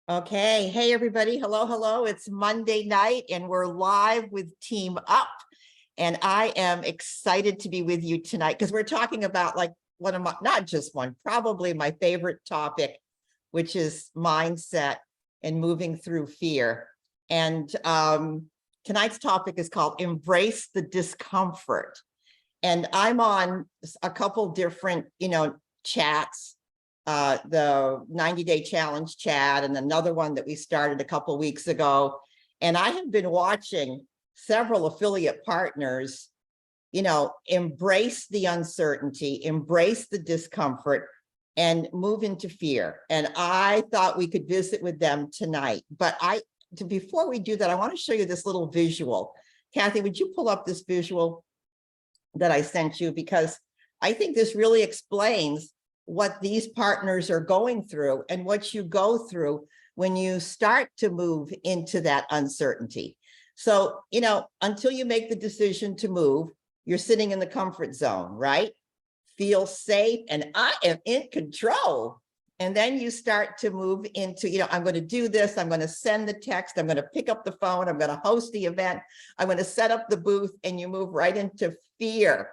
Okay. Hey, everybody. Hello, hello. It's Monday night and we're live with Team Up. And I am excited to be with you tonight because we're talking about like one of my, not just one, probably my favorite topic, which is mindset and moving through fear. And tonight's topic is called Embrace the Discomfort. And I'm on a couple different, chats, the 90-day challenge chat and another one that we started a couple weeks ago. And I have been watching several affiliate partners, embrace the uncertainty, embrace the discomfort, and move into fear. And I thought we could visit with them tonight. But before we do that, I want to show you this little visual. Kathy, would you pull up this visual that I sent you? Because I think this really explains what these partners are going through and what you go through when you start to move into that uncertainty. So, until you make the decision to move, you're sitting in the comfort zone, right? Feel safe and I am in control. And then you start to move into, I'm going to do this. I'm going to send the text. I'm going to pick up the phone. I'm going to host the event. I'm going to set up the booth, and you move right into fear.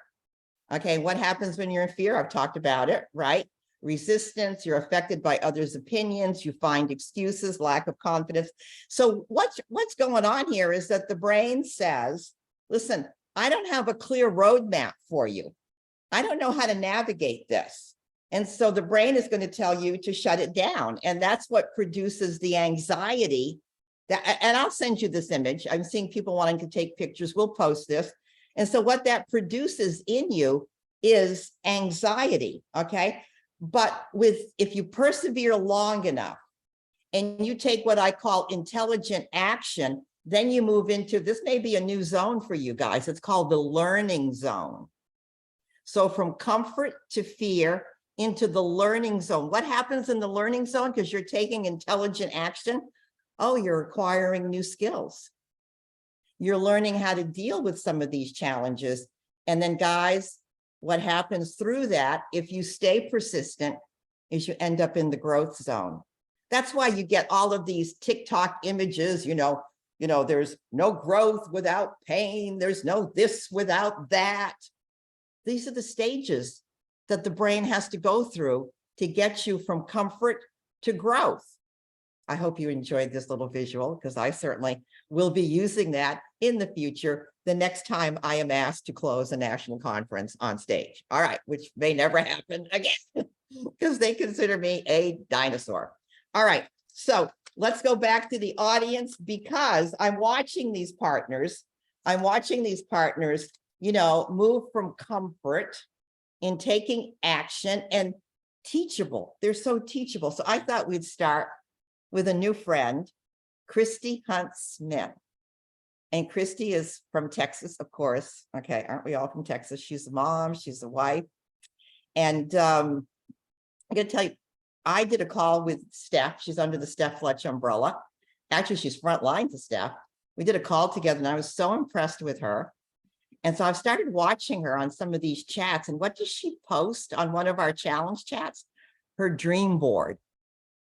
Okay, what happens when you're in fear? I've talked about it, right? Resistance, you're affected by others' opinions, you find excuses, lack of confidence. So what's going on here is that the brain says, listen, I don't have a clear roadmap for you. I don't know how to navigate this. And so the brain is going to tell you to shut it down. And that's what produces the anxiety. And I'll send you this image. I'm seeing people wanting to take pictures. We'll post this. And so what that produces in you is anxiety, okay? But if you persevere long enough and you take what I call intelligent action, then you move into, this may be a new zone for you guys. It's called the learning zone. So from comfort to fear into the learning zone. What happens in the learning zone? Because you're taking intelligent action. Oh, you're acquiring new skills. You're learning how to deal with some of these challenges. And then guys, what happens through that, if you stay persistent, is you end up in the growth zone. That's why you get all of these TikTok images, there's no growth without pain. There's no this without that. These are the stages that the brain has to go through to get you from comfort to growth. I hope you enjoyed this little visual because I certainly will be using that in the future the next time I am asked to close a national conference on stage. All right, which may never happen again because they consider me a dinosaur. All right, so let's go back to the audience because I'm watching these partners. Move from comfort in taking action and teachable. They're so teachable. So I thought we'd start with a new friend, Kristi Hunt-Smith. And Kristi is from Texas, of course. Okay, aren't we all from Texas? She's a mom, she's a wife. And I'm gonna tell you, I did a call with Steph. She's under the Steph Fletch umbrella. Actually, she's front line to Steph. We did a call together and I was so impressed with her. And so I've started watching her on some of these chats. And what does she post on one of our challenge chats? Her dream board.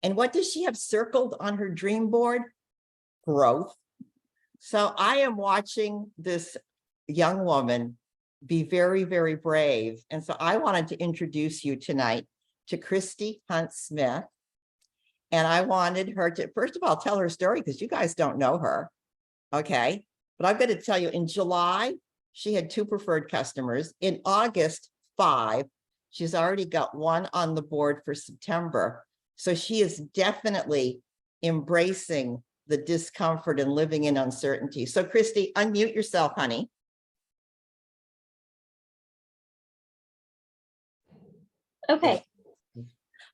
And what does she have circled on her dream board? Growth. So I am watching this young woman be very, very brave. And so I wanted to introduce you tonight to Kristi Hunt-Smith. And I wanted her to, first of all, tell her story because you guys don't know her. Okay. But I'm going to tell you, in July, she had 2 preferred customers. In August, 5. She's already got 1 on the board for September. So she is definitely embracing the discomfort and living in uncertainty. So Kristi, unmute yourself, honey. Okay.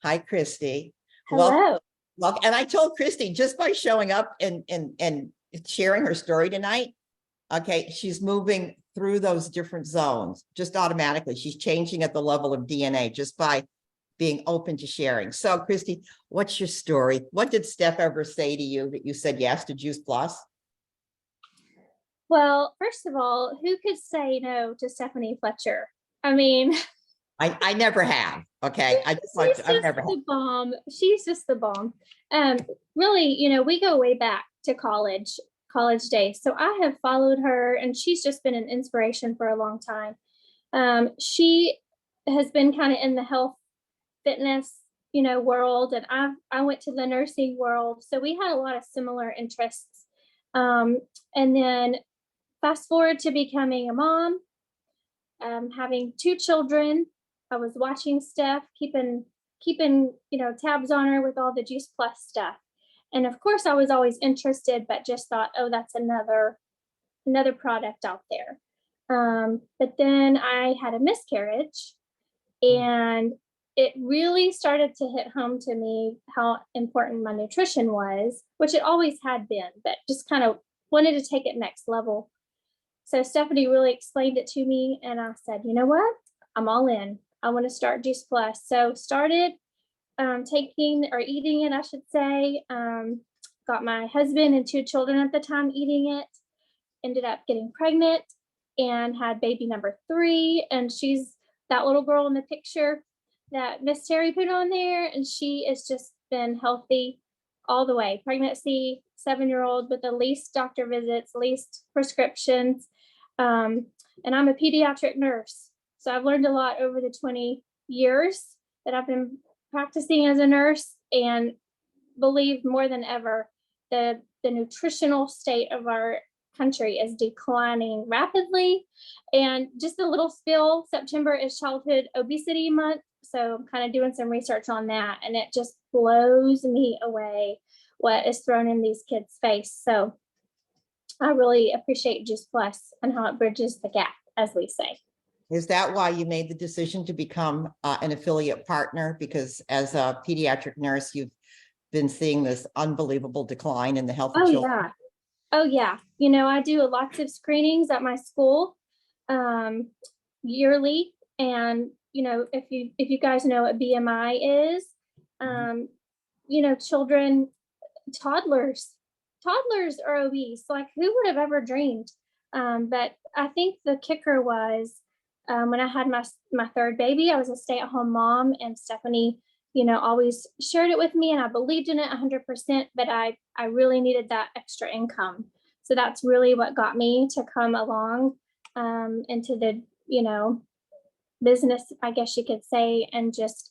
Hi, Kristi. Hello. Well, and I told Kristi just by showing up and sharing her story tonight, okay, she's moving through those different zones just automatically. She's changing at the level of DNA just by being open to sharing. So Kristi, what's your story? What did Steph ever say to you that you said yes to Juice Plus? Well, first of all, who could say no to Stephanie Fletcher? I mean, I never have. Okay. I just want She's I've just never had. the bomb. She's just the bomb. Really, we go way back to college days. So I have followed her, and she's just been an inspiration for a long time. She has been kind of in the health fitness, world, and I went to the nursing world. So we had a lot of similar interests. And then fast forward to becoming a mom, having two children. I was watching stuff, keeping tabs on her with all the Juice Plus stuff. And of course I was always interested, but just thought, oh, that's another product out there. But then I had a miscarriage, and it really started to hit home to me how important my nutrition was, which it always had been, but just kind of wanted to take it next level. So Stephanie really explained it to me, and I said, you know what? I'm all in. I want to start Juice Plus. So started taking or eating it, I should say. Got my husband and two children at the time eating it. Ended up getting pregnant and had baby number 3. And she's that little girl in the picture that Miss Terry put on there. And she has just been healthy all the way. Pregnancy, 7-year-old with the least doctor visits, least prescriptions. And I'm a pediatric nurse. So I've learned a lot over the 20 years that I've been practicing as a nurse, and believe more than ever the nutritional state of our country is declining rapidly. And just a little spill, September is Childhood Obesity Month. So I'm kind of doing some research on that, and it just blows me away what is thrown in these kids' face. So I really appreciate Juice Plus and how it bridges the gap, as we say. Is that why you made the decision to become an affiliate partner? Because as a pediatric nurse, you've been seeing this unbelievable decline in the health of children. Yeah. Oh yeah. I do lots of screenings at my school yearly. And, if you guys know what BMI is, children, toddlers are obese. Like, who would have ever dreamed? But I think the kicker was when I had my third baby, I was a stay-at-home mom, and Stephanie, always shared it with me, and I believed in it 100%, but I really needed that extra income. So that's really what got me to come along into the, business, I guess you could say, and just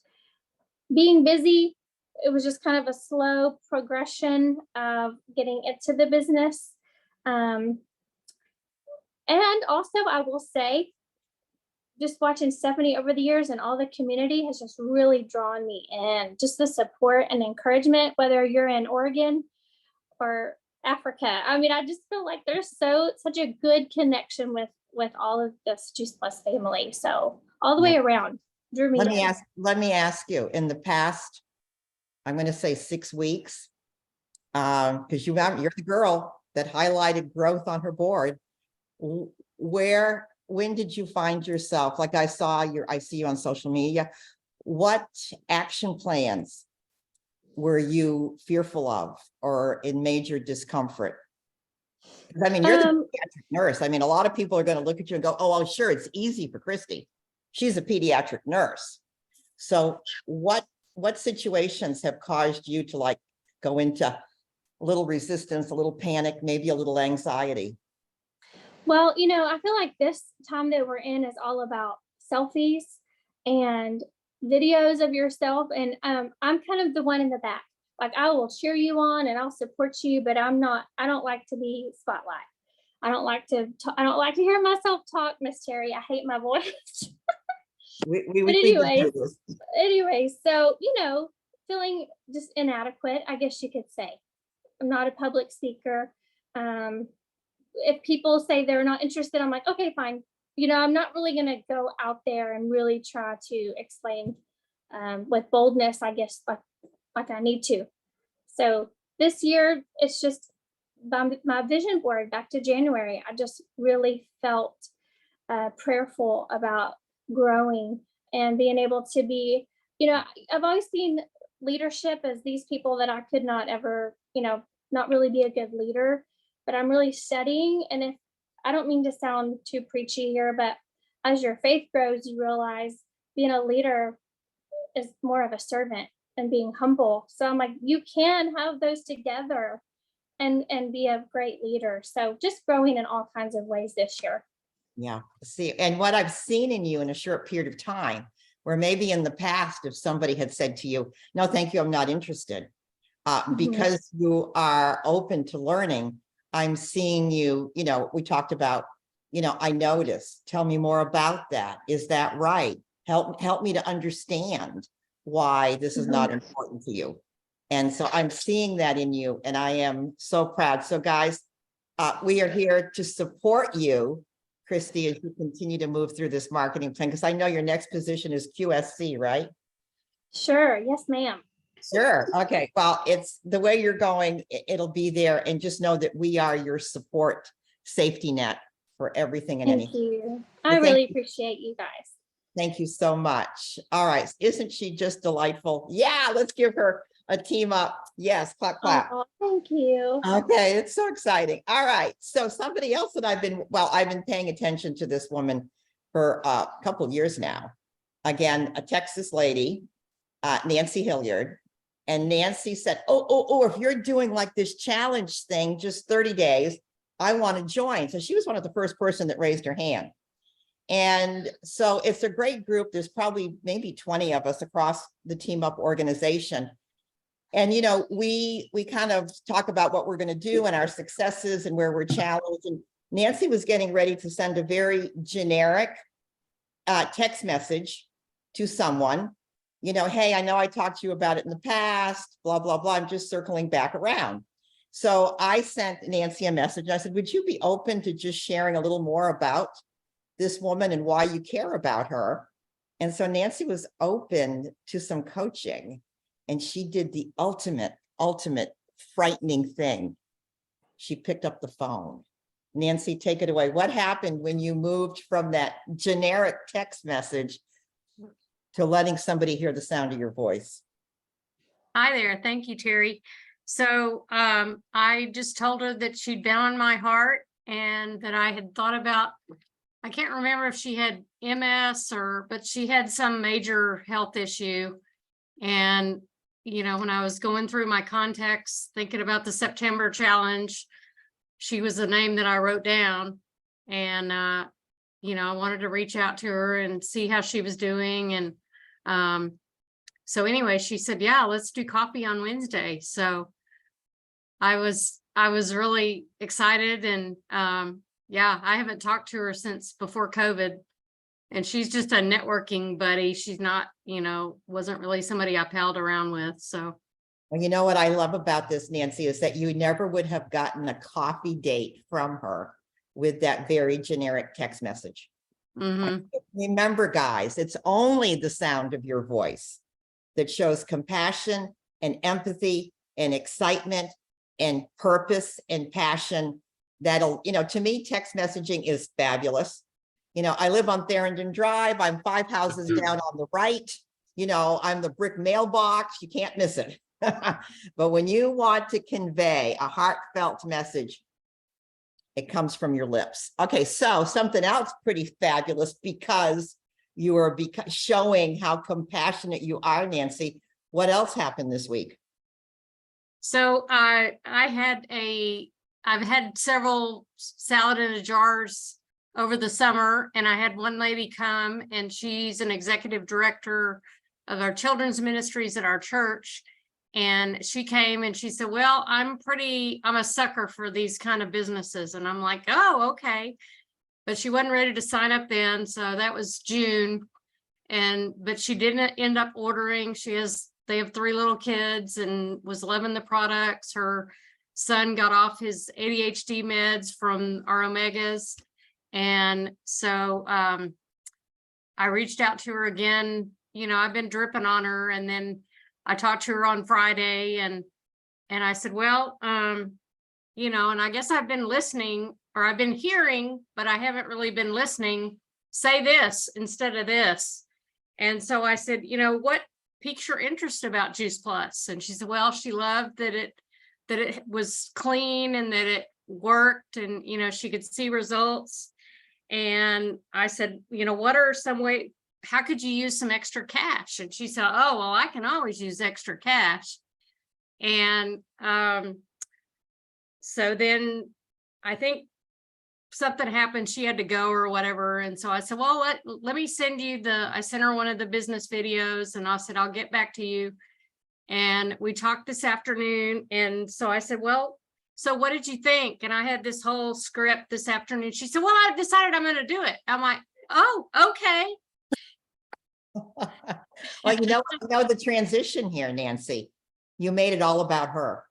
being busy. It was just kind of a slow progression of getting into the business. And also, I will say, just watching Stephanie over the years and all the community has just really drawn me in. Just the support and encouragement, whether you're in Oregon or Africa. I mean, I just feel like there's such a good connection with all of this Juice Plus family. So all the way around drew me in. Let me ask you, in the past, I'm going to say 6 weeks, because you're the girl that highlighted growth on her board. When did you find yourself? Like, I see you on social media. What action plans were you fearful of or in major discomfort? I mean, you're the pediatric nurse. I mean, a lot of people are going to look at you and go, oh, well, sure, it's easy for Kristi. She's a pediatric nurse. So what situations have caused you to go into a little resistance, a little panic, maybe a little anxiety? Well, I feel like this time that we're in is all about selfies and videos of yourself. And I'm kind of the one in the back. Like, I will cheer you on and I'll support you, but I don't like to be spotlight. I don't like to hear myself talk, Miss Terry. I hate my voice. But anyways, so, feeling just inadequate, I guess you could say. I'm not a public speaker. If people say they're not interested, I'm like, okay, fine. I'm not really going to go out there and really try to explain with boldness, I guess, like I need to. So this year, it's just my vision board back to January. I just really felt prayerful about growing and being able to be, I've always seen leadership as these people that I could not ever, not really be a good leader, but I'm really studying. And if I don't mean to sound too preachy here, but as your faith grows, you realize being a leader is more of a servant and being humble. So I'm like, you can have those together and be a great leader. So just growing in all kinds of ways this year. Yeah. See, and what I've seen in you in a short period of time, where maybe in the past, if somebody had said to you, no, thank you, I'm not interested, because you are open to learning, I'm seeing you, we talked about, I noticed, tell me more about that. Is that right? Help me to understand why this is not important to you. And so I'm seeing that in you, and I am so proud. So guys, we are here to support you, Kristi, as you continue to move through this marketing plan, because I know your next position is QSC, right? Sure. Yes, ma'am. Sure. Okay. Well, it's the way you're going, it'll be there. And just know that we are your support safety net for everything and Thank anything. you. I really appreciate you guys. Thank you so much. All right. Isn't she just delightful? Yeah. Let's give her a team up. Yes. Clap, clap. Oh, thank you. Okay. It's so exciting. All right. So somebody else that I've been paying attention to this woman for a couple of years now. Again, a Texas lady, Nancy Hilliard. And Nancy said, oh, if you're doing like this challenge thing, just 30 days, I want to join. So she was one of the first person that raised her hand. And so it's a great group. There's probably maybe 20 of us across the Team Up organization. And, we kind of talk about what we're going to do and our successes and where we're challenged. And Nancy was getting ready to send a very generic text message to someone. Hey, I know I talked to you about it in the past, blah, blah, blah. I'm just circling back around. So I sent Nancy a message. I said, would you be open to just sharing a little more about this woman and why you care about her? And so Nancy was open to some coaching, and she did the ultimate frightening thing. She picked up the phone. Nancy, take it away. What happened when you moved from that generic text message to letting somebody hear the sound of your voice? Hi there. Thank you, Terry. So I just told her that she'd been on my heart and that I had thought about, I can't remember if she had MS but she had some major health issue. And, when I was going through my contacts, thinking about the September challenge, she was the name that I wrote down. And, I wanted to reach out to her and see how she was doing. And so anyway, she said, yeah, let's do coffee on Wednesday. So I was really excited. And yeah, I haven't talked to her since before COVID. And she's just a networking buddy. She's not, wasn't really somebody I palled around with. So. Well, you know what I love about this, Nancy, is that you never would have gotten a coffee date from her with that very generic text message. Remember, guys, it's only the sound of your voice that shows compassion and empathy and excitement and purpose and passion. That'll, to me, text messaging is fabulous. I live on Therendon Drive. I'm 5 houses down on the right. I'm the brick mailbox. You can't miss it. But when you want to convey a heartfelt message, it comes from your lips. Okay, so something else pretty fabulous, because you are showing how compassionate you are, Nancy. What else happened this week? So I've had several salad in a jars over the summer, and I had one lady come, and she's an executive director of our children's ministries at our church. And she came and she said, well, I'm a sucker for these kind of businesses. And I'm like, oh, okay. But she wasn't ready to sign up then. So that was June. But she didn't end up ordering. They have 3 little kids and was loving the products. Her son got off his ADHD meds from our Omegas. And so I reached out to her again. I've been dripping on her. And then I talked to her on Friday and I said, well, and I guess I've been listening, or I've been hearing, but I haven't really been listening. Say this instead of this. And so I said, what piques your interest about Juice Plus? And she said, well, she loved that it was clean and that it worked, and, she could see results. And I said, what are some how could you use some extra cash? And she said, oh, well, I can always use extra cash. And so then I think something happened, she had to go or whatever. And so I said, well, let me send you I sent her one of the business videos, and I said, I'll get back to you. And we talked this afternoon. And so I said, well, so what did you think? And I had this whole script this afternoon. She said, well, I decided I'm going to do it. I'm like, oh, okay. Well, you know the transition here, Nancy. You made it all about her.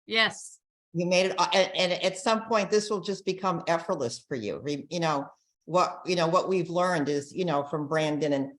Yes. You made it, and at some point, this will just become effortless for you. What we've learned is, from Brandon, and,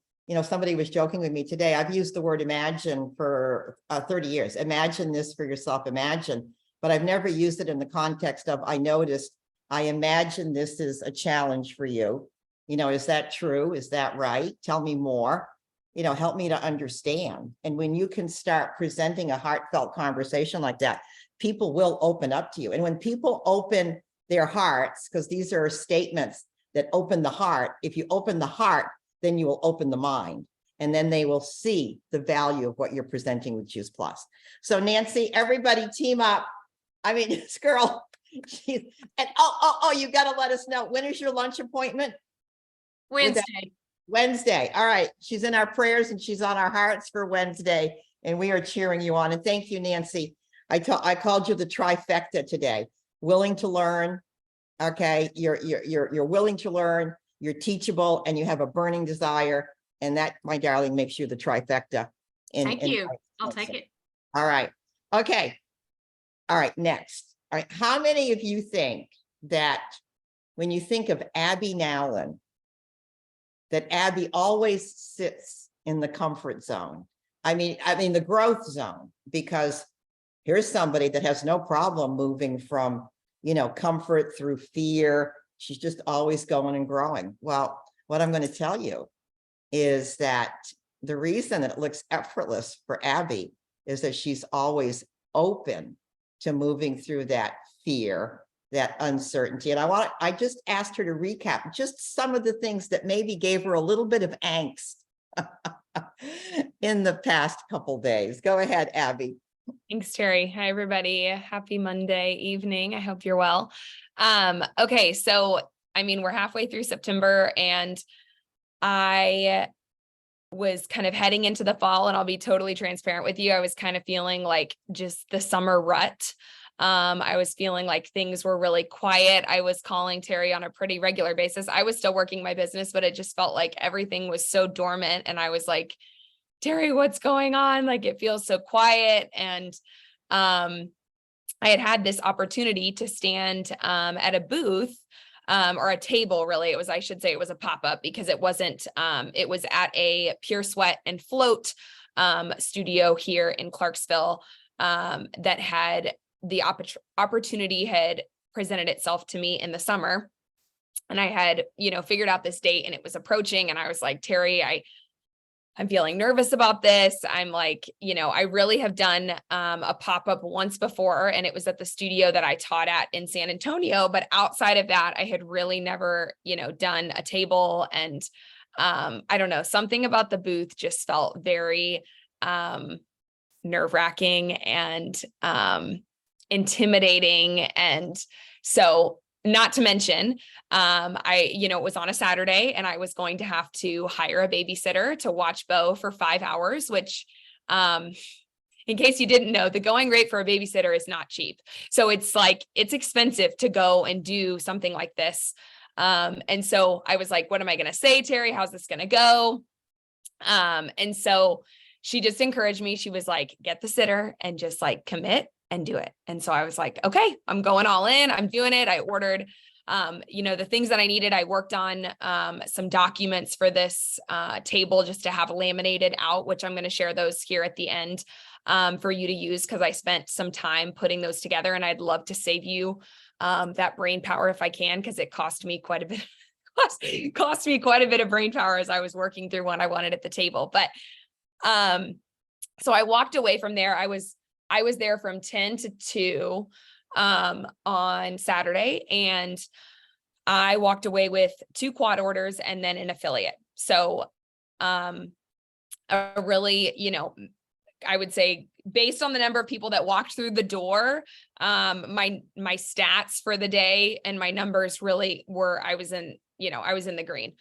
somebody was joking with me today. I've used the word imagine for 30 years. Imagine this for yourself, imagine, but I've never used it in the context of, I imagine this is a challenge for you. Is that true? Is that right? Tell me more, help me to understand. And when you can start presenting a heartfelt conversation like that, people will open up to you. And when people open their hearts, because these are statements that open the heart, if you open the heart, then you will open the mind. And then they will see the value of what you're presenting with Choose Plus. So Nancy, everybody team up. I mean, this girl, you got to let us know. When is your lunch appointment? Wednesday. All right. She's in our prayers and she's on our hearts for Wednesday. And we are cheering you on. And thank you, Nancy. I called you the trifecta today. Willing to learn. Okay. You're willing to learn, you're teachable, and you have a burning desire. And that, my darling, makes you the trifecta. Thank you. I'll take it. All right. Okay. All right. Next. All right. How many of you think that when you think of Abby Nowlin, that Abby always sits in the comfort zone? I mean, the growth zone, because here's somebody that has no problem moving from, comfort through fear. She's just always going and growing. Well, what I'm going to tell you is that the reason that it looks effortless for Abby is that she's always open to moving through that fear, that uncertainty. And I just asked her to recap just some of the things that maybe gave her a little bit of angst in the past couple days. Go ahead, Abby. Thanks, Terry. Hi, everybody. Happy Monday evening. I hope you're well. Okay, so we're halfway through September, and I was kind of heading into the fall, and I'll be totally transparent with you. I was kind of feeling like just the summer rut. I was feeling like things were really quiet. I was calling Terry on a pretty regular basis. I was still working my business, but it just felt like everything was so dormant. And I was like, Terry, what's going on? Like, it feels so quiet. And I had this opportunity to stand at a booth or a table, really. I should say it was a pop-up, because it wasn't, it was at a Pure Sweat and Float studio here in Clarksville that had the opportunity had presented itself to me in the summer. And I had, figured out this date, and it was approaching. And I was like, Terry, I'm feeling nervous about this. I'm like, I really have done a pop-up once before, and it was at the studio that I taught at in San Antonio. But outside of that, I had really never, done a table. And I don't know, something about the booth just felt very nerve-wracking and intimidating. And so, not to mention, it was on a Saturday, and I was going to have to hire a babysitter to watch Bo for 5 hours, which, in case you didn't know, the going rate for a babysitter is not cheap. So it's expensive to go and do something like this. And so I was like, what am I going to say, Terry? How's this going to go? And so she just encouraged me. She was like, get the sitter and just commit and do it. And so I was like, okay, I'm going all in. I'm doing it. I ordered, the things that I needed. I worked on some documents for this table just to have laminated out, which I'm going to share those here at the end for you to use, because I spent some time putting those together, and I'd love to save you that brain power if I can, because it cost me quite a bit. Cost me quite a bit of brain power as I was working through what I wanted at the table. But so I walked away from there. I was there from 10 to 2 on Saturday, and I walked away with 2 quad orders and then an affiliate. So a really, I would say based on the number of people that walked through the door, my stats for the day and my numbers really were, I was in the green,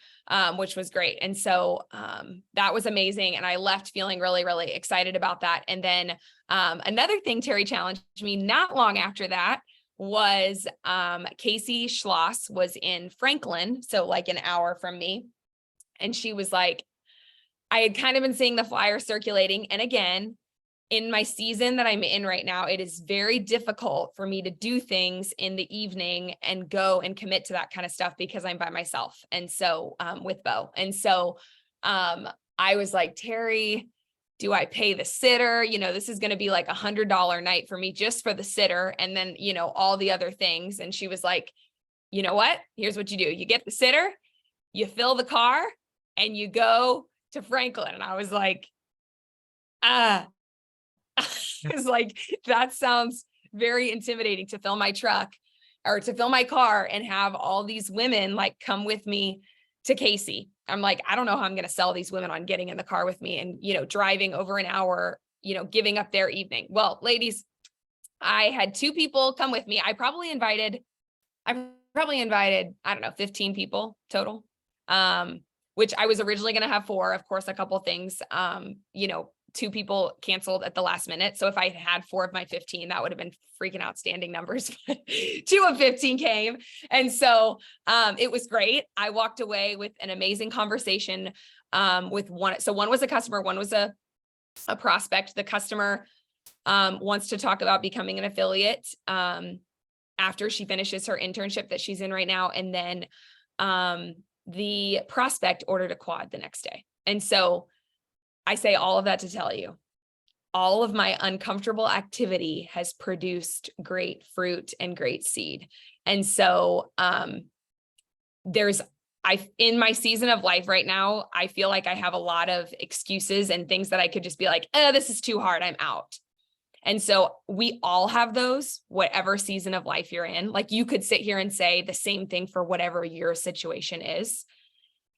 which was great. And so, that was amazing. And I left feeling really, really excited about that. And then, another thing Terry challenged me not long after that was, Casey Schloss was in Franklin. So like an hour from me. And she was like, I had kind of been seeing the flyer circulating. And again, in my season that I'm in right now, it is very difficult for me to do things in the evening and go and commit to that kind of stuff because I'm by myself. And so, with Bo. And so, I was like, Terry, do I pay the sitter? This is going to be like $100 night for me just for the sitter. And then, all the other things. And she was like, you know what? Here's what you do. You get the sitter, you fill the car, and you go to Franklin. And I was like, I was like, that sounds very intimidating to fill my truck or to fill my car and have all these women like come with me to Casey. I'm like, I don't know how I'm going to sell these women on getting in the car with me and, driving over an hour, giving up their evening. Well, ladies, I had 2 people come with me. I probably invited, I don't know, 15 people total. Which I was originally going to have 4, of course, a couple of things, 2 people canceled at the last minute. So if I had 4 of my 15, that would have been freaking outstanding numbers. 2 of 15 came. And so, it was great. I walked away with an amazing conversation, with one. So one was a customer, one was a prospect. The customer, wants to talk about becoming an affiliate, after she finishes her internship that she's in right now. And then, the prospect ordered a quad the next day. And so I say all of that to tell you, all of my uncomfortable activity has produced great fruit and great seed. And so, in my season of life right now, I feel like I have a lot of excuses and things that I could just be like, this is too hard, I'm out. And so we all have those, whatever season of life you're in. Like you could sit here and say the same thing for whatever your situation is.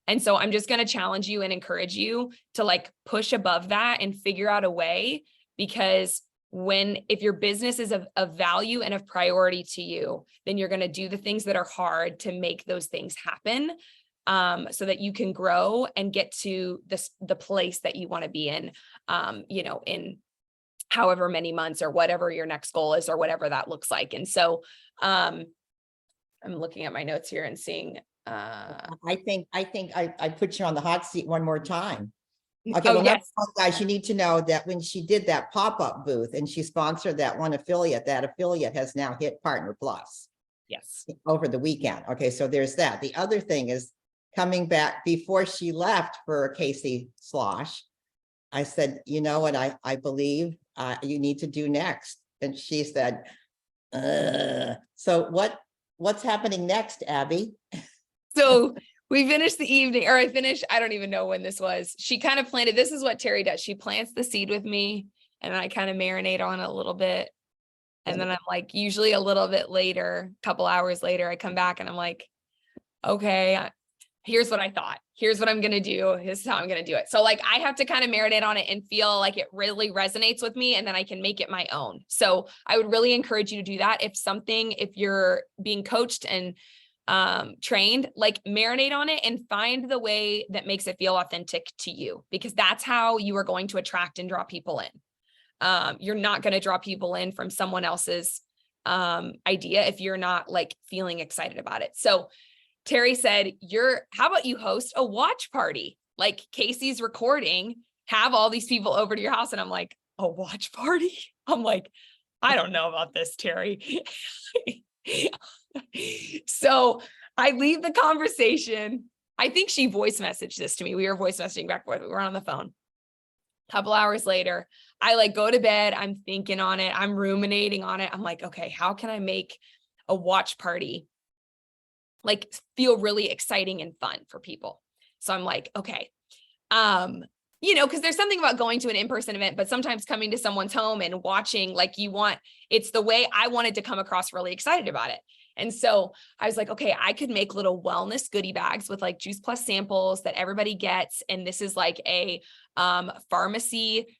And so I'm just going to challenge you and encourage you to like push above that and figure out a way, because if your business is of value and of priority to you, then you're going to do the things that are hard to make those things happen, so that you can grow and get to the place that you want to be in, in however many months or whatever your next goal is or whatever that looks like. And so, I'm looking at my notes here and seeing, I think I put you on the hot seat one more time. Okay, well, yes. guys, you need to know that when she did that pop-up booth and she sponsored that one affiliate, that affiliate has now hit Partner Plus. Yes. Over the weekend. Okay, so there's that. The other thing is coming back before she left for Casey Slosh, I said, you know what I believe you need to do next. And she said, so what's happening next, Abby? So we finished the evening, or I don't even know when this was. She kind of planted, this is what Terry does. She plants the seed with me and I kind of marinate on it a little bit. And then I'm like, usually a little bit later, a couple hours later, I come back and I'm like, okay, here's what I thought. Here's what I'm going to do. This is how I'm going to do it. So like, I have to kind of marinate on it and feel like it really resonates with me, and then I can make it my own. So I would really encourage you to do that. If you're being coached and trained, like marinate on it and find the way that makes it feel authentic to you, because that's how you are going to attract and draw people in. You're not going to draw people in from someone else's idea if you're not like feeling excited about it. So Terry said, how about you host a watch party? Like Casey's recording, have all these people over to your house. And I'm like, a watch party? I'm like, I don't know about this, Terry. So I leave the conversation. I think she voice messaged this to me. We were voice messaging back and forth. We were on the phone. A couple hours later, I like go to bed. I'm thinking on it. I'm ruminating on it. I'm like, okay, how can I make a watch party like feel really exciting and fun for people? So I'm like, okay, because there's something about going to an in-person event, but sometimes coming to someone's home and watching, like it's the way I wanted to come across really excited about it. And so I was like, okay, I could make little wellness goodie bags with like Juice Plus samples that everybody gets. And this is like a pharmacy,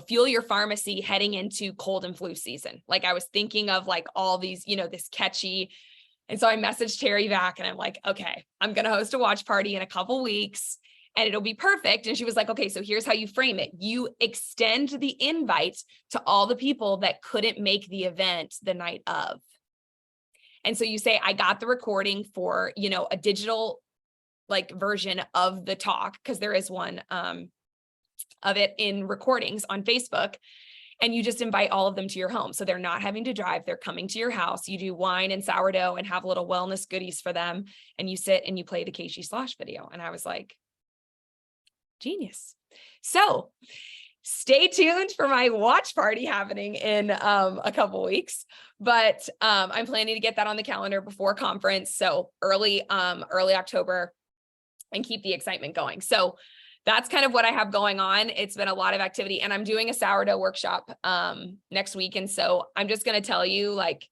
fuel your pharmacy heading into cold and flu season. Like I was thinking of like all these, this catchy. And so I messaged Terry back and I'm like, okay, I'm going to host a watch party in a couple weeks and it'll be perfect. And she was like, okay, so here's how you frame it. You extend the invite to all the people that couldn't make the event the night of. And so you say, I got the recording for, a digital like version of the talk, because there is one of it in recordings on Facebook. And you just invite all of them to your home. So they're not having to drive. They're coming to your house. You do wine and sourdough and have little wellness goodies for them. And you sit and you play the Casey Slosh video. And I was like, genius. So stay tuned for my watch party happening in a couple weeks, but I'm planning to get that on the calendar before conference. So early October, and keep the excitement going. So that's kind of what I have going on. It's been a lot of activity, and I'm doing a sourdough workshop next week. And so I'm just going to tell you, like,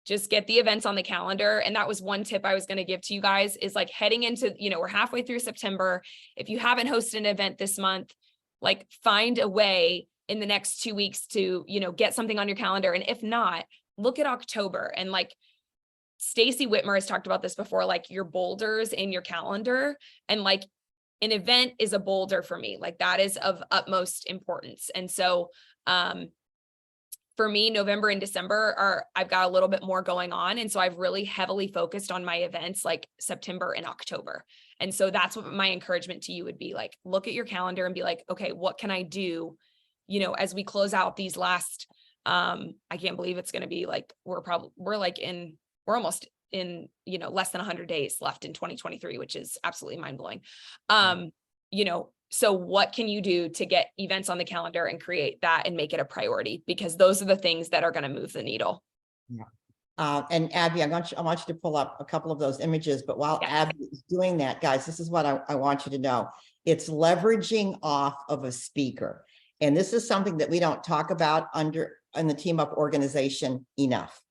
just get the events on the calendar. And that was one tip I was going to give to you guys, is like heading into, we're halfway through September. If you haven't hosted an event this month, like find a way in the next 2 weeks to, get something on your calendar. And if not, look at October. And like Stacy Whitmer has talked about this before, like your boulders in your calendar, and like an event is a boulder for me. Like that is of utmost importance. And so, for me, November and December I've got a little bit more going on. And so I've really heavily focused on my events like September and October. And so that's what my encouragement to you would be, like, look at your calendar and be like, okay, what can I do, as we close out these last, I can't believe it's going to be like, we're almost in, less than 100 days left in 2023, which is absolutely mind blowing. So what can you do to get events on the calendar and create that and make it a priority? Because those are the things that are going to move the needle. Yeah. And Abby, I want you to pull up a couple of those images, but while Abby is doing that, guys, this is what I want you to know. It's leveraging off of a speaker. And this is something that we don't talk about in the Team Up organization enough.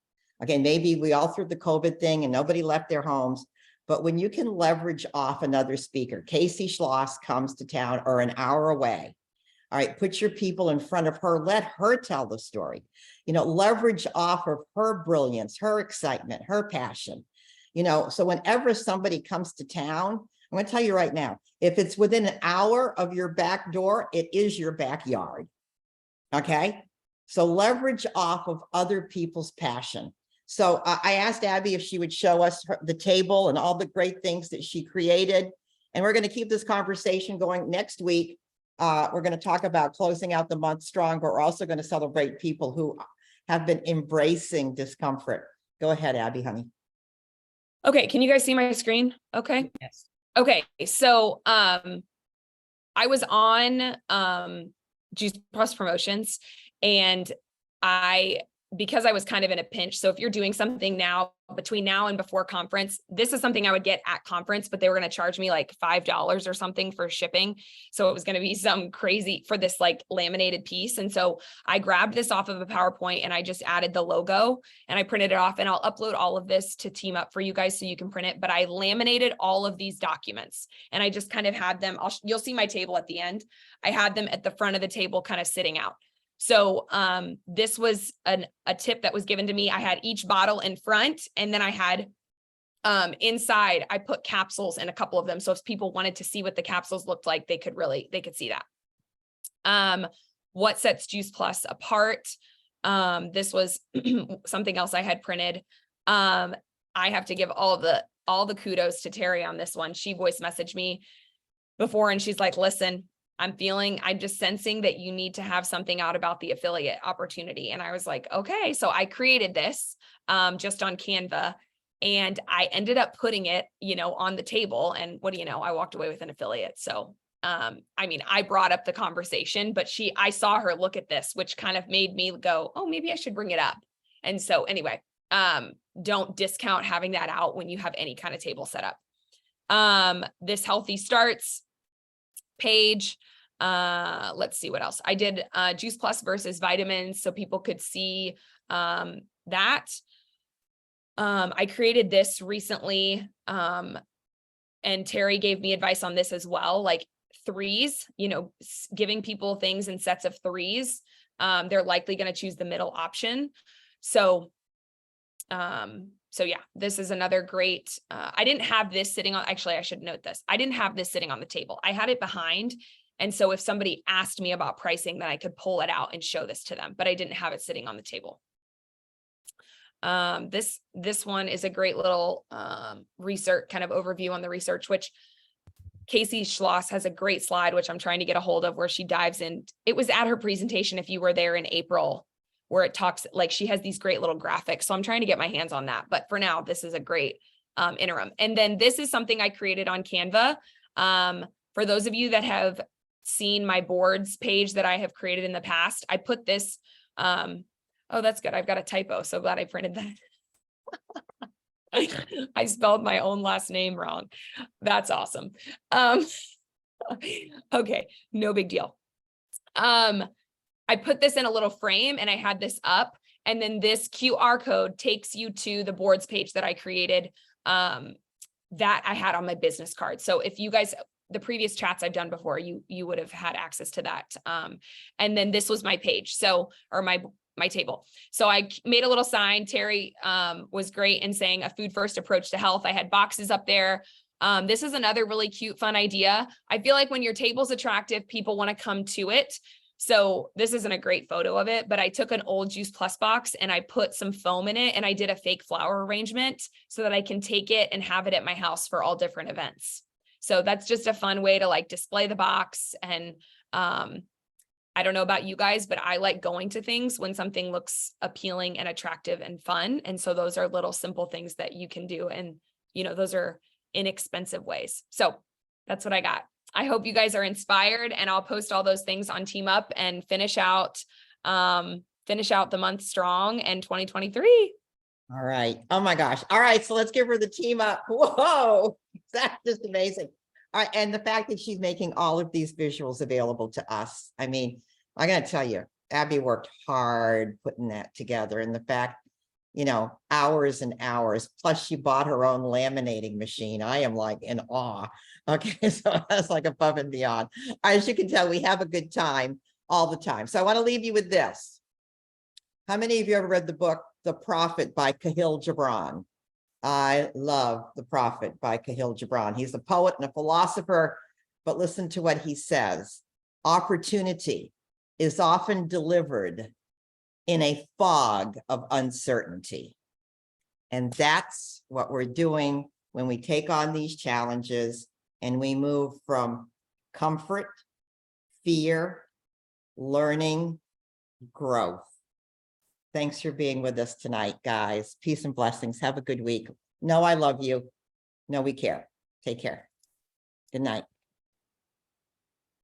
Okay, maybe we all through the COVID thing and nobody left their homes, but when you can leverage off another speaker, Casey Schloss comes to town or an hour away. All right, put your people in front of her, let her tell the story, leverage off of her brilliance, her excitement, her passion, so whenever somebody comes to town, I'm going to tell you right now, if it's within an hour of your back door, it is your backyard. Okay, so leverage off of other people's passion. So I asked Abby if she would show us the table and all the great things that she created. And we're going to keep this conversation going next week. We're going to talk about closing out the month strong, but we're also going to celebrate people who have been embracing discomfort. Go ahead, Abby, honey. Okay. Can you guys see my screen? Okay. Yes. Okay. So I was on Juice Plus promotions, and because I was kind of in a pinch. So if you're doing something now between now and before conference, this is something I would get at conference, but they were going to charge me like $5 or something for shipping. So it was going to be some crazy for this like laminated piece. And so I grabbed this off of a PowerPoint and I just added the logo and I printed it off, and I'll upload all of this to Team Up for you guys so you can print it. But I laminated all of these documents and I just kind of had them, you'll see my table at the end. I had them at the front of the table kind of sitting out. So this was a tip that was given to me. I had each bottle in front, and then I had inside, I put capsules in a couple of them. So if people wanted to see what the capsules looked like, they could see that. What sets Juice Plus apart? This was something else I had printed. I have to give all the kudos to Terry on this one. She voice messaged me before and she's like, listen, I'm just sensing that you need to have something out about the affiliate opportunity. And I was like, okay. So I created this just on Canva, and I ended up putting it, on the table. And what do you know? I walked away with an affiliate. So, I brought up the conversation, but I saw her look at this, which kind of made me go, oh, maybe I should bring it up. And so anyway, don't discount having that out when you have any kind of table set up. This Healthy Starts page. Let's see what else. I did Juice Plus versus vitamins so people could see that. I created this recently. And Terry gave me advice on this as well, like threes, giving people things in sets of threes. They're likely going to choose the middle option. So yeah, this is another great, I didn't have this sitting on, actually, I should note this. I didn't have this sitting on the table. I had it behind. And so if somebody asked me about pricing, then I could pull it out and show this to them, but I didn't have it sitting on the table. This one is a great little research kind of overview on the research, which Casey Schloss has a great slide, which I'm trying to get a hold of, where she dives in. It was at her presentation, if you were there in April, where it talks, like, she has these great little graphics. So I'm trying to get my hands on that. But for now, this is a great interim. And then this is something I created on Canva. For those of you that have seen my boards page that I have created in the past, I put this, oh, that's good. I've got a typo. So glad I printed that. I spelled my own last name wrong. That's awesome. Okay, no big deal. I put this in a little frame and I had this up, and then this QR code takes you to the boards page that I created, that I had on my business card. So if you guys, the previous chats I've done before, you would have had access to that. And then this was my page. So, or my table. So I made a little sign. Terry was great in saying a food first approach to health. I had boxes up there. This is another really cute, fun idea. I feel like when your table's attractive, people want to come to it. So this isn't a great photo of it, but I took an old Juice Plus box and I put some foam in it and I did a fake flower arrangement so that I can take it and have it at my house for all different events. So that's just a fun way to like display the box. And I don't know about you guys, but I like going to things when something looks appealing and attractive and fun. And so those are little simple things that you can do. And, those are inexpensive ways. So that's what I got. I hope you guys are inspired, and I'll post all those things on Team Up and finish out the month strong in 2023. All right. Oh my gosh. All right. So let's give her the team up. Whoa. That's just amazing. All right. And the fact that she's making all of these visuals available to us. I mean, I got to tell you, Abby worked hard putting that together. And the fact, hours and hours, plus she bought her own laminating machine. I am like in awe. Okay. So that's like above and beyond. As you can tell, we have a good time all the time. So I want to leave you with this. How many of you ever read the book, The Prophet by Kahil Gibran? I love The Prophet by Kahil Gibran. He's a poet and a philosopher, but listen to what he says. Opportunity is often delivered in a fog of uncertainty. And that's what we're doing when we take on these challenges and we move from comfort, fear, learning, growth. Thanks for being with us tonight, guys. Peace and blessings. Have a good week. No, I love you. No, we care. Take care. Good night.